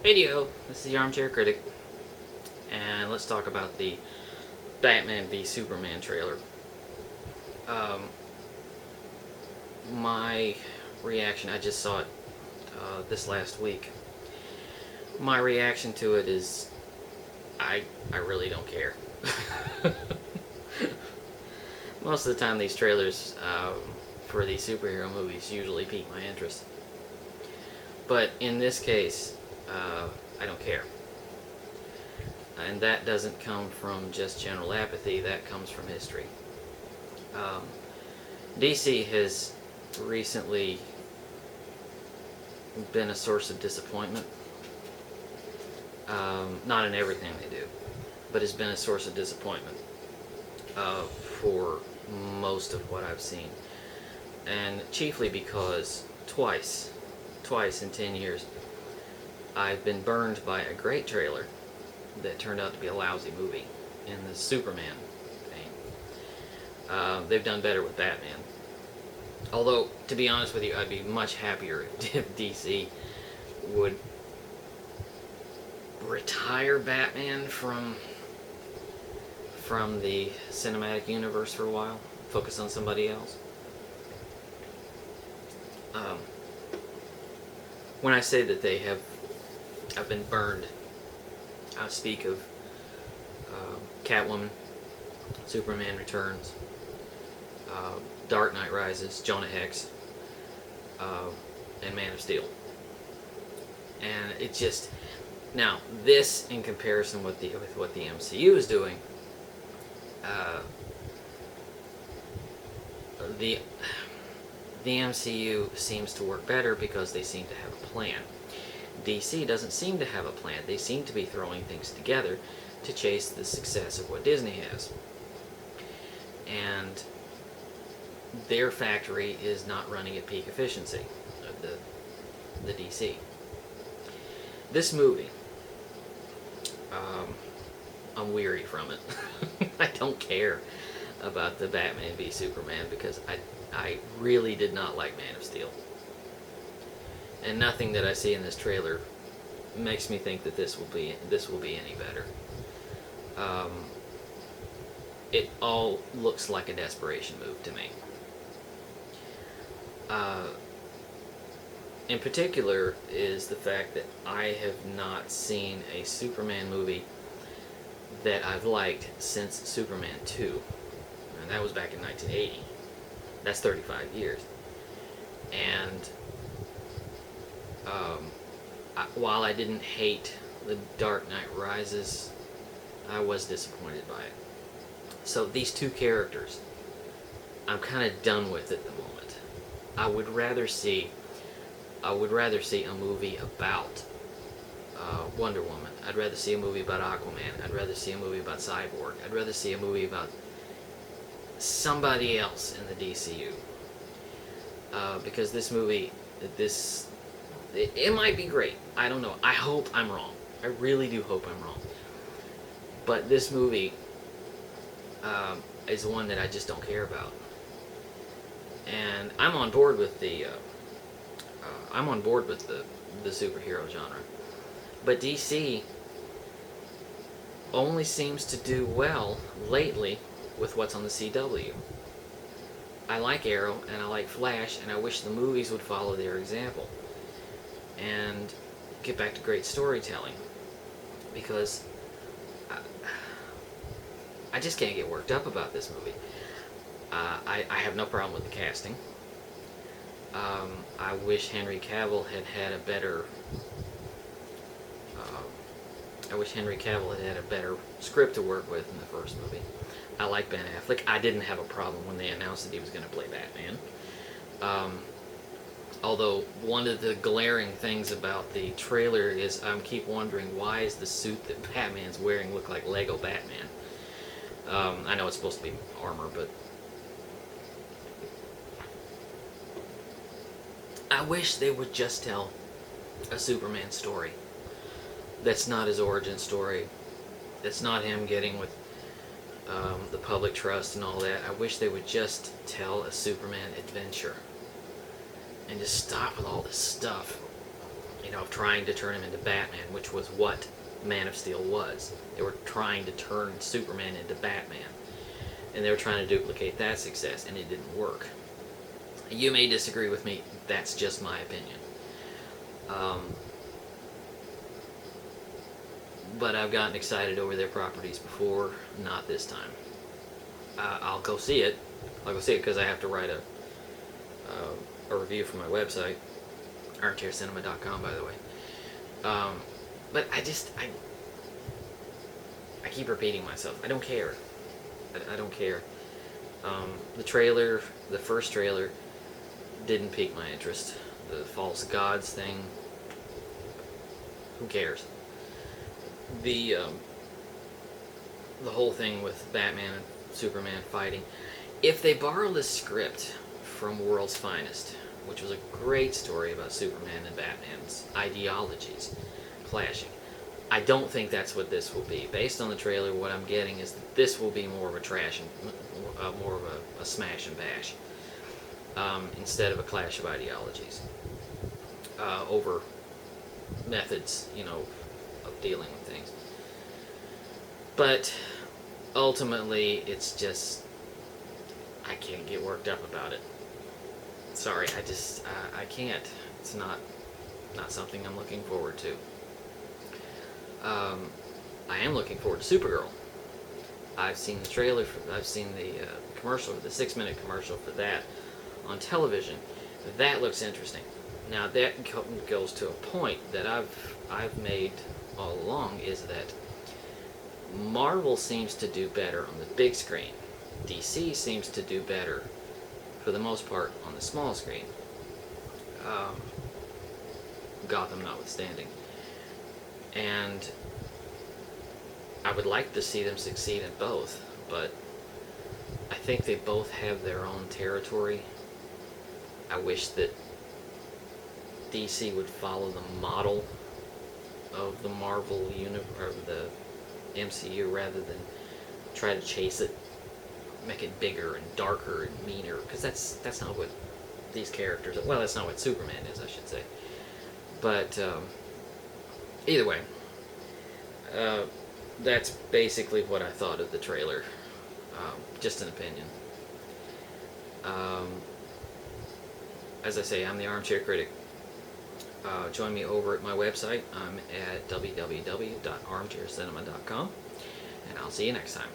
Hey, this is the Armchair Critic, and let's talk about the Batman v Superman trailer. Um, my reaction, I just saw it this last week. My reaction to it is, I really don't care. Most of the time, these trailers for these superhero movies usually pique my interest. But in this case, I don't care. And that doesn't come from just general apathy, that comes from history. DC has recently been a source of disappointment. Not in everything they do, but has been a source of disappointment for most of what I've seen. And chiefly because twice in 10 years, I've been burned by a great trailer that turned out to be a lousy movie in the Superman vein. They've done better with Batman. Although, to be honest with you, I'd be much happier if DC would retire Batman from the cinematic universe for a while, focus on somebody else. When I say that I've been burned, I speak of Catwoman, Superman Returns, Dark Knight Rises, Jonah Hex, and Man of Steel. And it just, now this in comparison with what the MCU is doing, the MCU seems to work better because they seem to have a plan. DC doesn't seem to have a plan. They seem to be throwing things together to chase the success of what Disney has. And their factory is not running at peak efficiency of the DC. This movie, I'm weary from it. I don't care about the Batman v Superman because I really did not like Man of Steel. And nothing that I see in this trailer makes me think that this will be any better. It all looks like a desperation move to me. In particular is the fact that I have not seen a Superman movie that I've liked since Superman 2. And that was back in 1980. That's 35 years. And while I didn't hate The Dark Knight Rises, I was disappointed by it. So these two characters, I'm kind of done with at the moment. I would rather see a movie about Wonder Woman. I'd rather see a movie about Aquaman. I'd rather see a movie about Cyborg. I'd rather see a movie about somebody else in the DCU. Because this movie, it might be great. I don't know. I hope I'm wrong. I really do hope I'm wrong. But this movie is one that I just don't care about. And I'm on board with the superhero genre. But DC only seems to do well lately with what's on the CW. I like Arrow and I like Flash, and I wish the movies would follow their example and get back to great storytelling, because I just can't get worked up about this movie. I have no problem with the casting. I wish Henry Cavill had a better script to work with in the first movie. I like Ben Affleck. I didn't have a problem when they announced that he was going to play Batman. Although one of the glaring things about the trailer is I keep wondering, why is the suit that Batman's wearing look like Lego Batman? I know it's supposed to be armor, but I wish they would just tell a Superman story that's not his origin story. That's not him getting with the public trust and all that. I wish they would just tell a Superman adventure and just stop with all this stuff. of trying to turn him into Batman, which was what Man of Steel was. They were trying to turn Superman into Batman, and they were trying to duplicate that success, and it didn't work. You may disagree with me. That's just my opinion. But I've gotten excited over their properties before, not this time. I'll go see it. I'll go see it because I have to write a review for my website, armchaircinema.com, by the way. But I keep repeating myself. I don't care. I don't care. The first trailer, didn't pique my interest. The false gods thing, who cares? The whole thing with Batman and Superman fighting. If they borrow this script from World's Finest, which was a great story about Superman and Batman's ideologies clashing, I don't think that's what this will be. Based on the trailer, what I'm getting is that this will be more of a trash and more of a smash and bash, instead of a clash of ideologies over methods, of dealing with things. But ultimately, it's just, I can't get worked up about it. Sorry, I can't. It's not something I'm looking forward to. I am looking forward to Supergirl. I've seen the trailer. I've seen the commercial, the 6-minute commercial for that on television. That looks interesting. Now that goes to a point that I've made all along, is that Marvel seems to do better on the big screen. DC seems to do better, for the most part, on the small screen. Gotham notwithstanding. And I would like to see them succeed at both, but I think they both have their own territory. I wish that DC would follow the model of the Marvel universe, or the MCU, rather than try to chase it, make it bigger and darker and meaner, because that's not what these characters, well, that's not what Superman is, I should say. But either way, that's basically what I thought of the trailer. Just an opinion. As I say, I'm the Armchair Critic. Join me over at my website. I'm at www.armchaircinema.com, and I'll see you next time.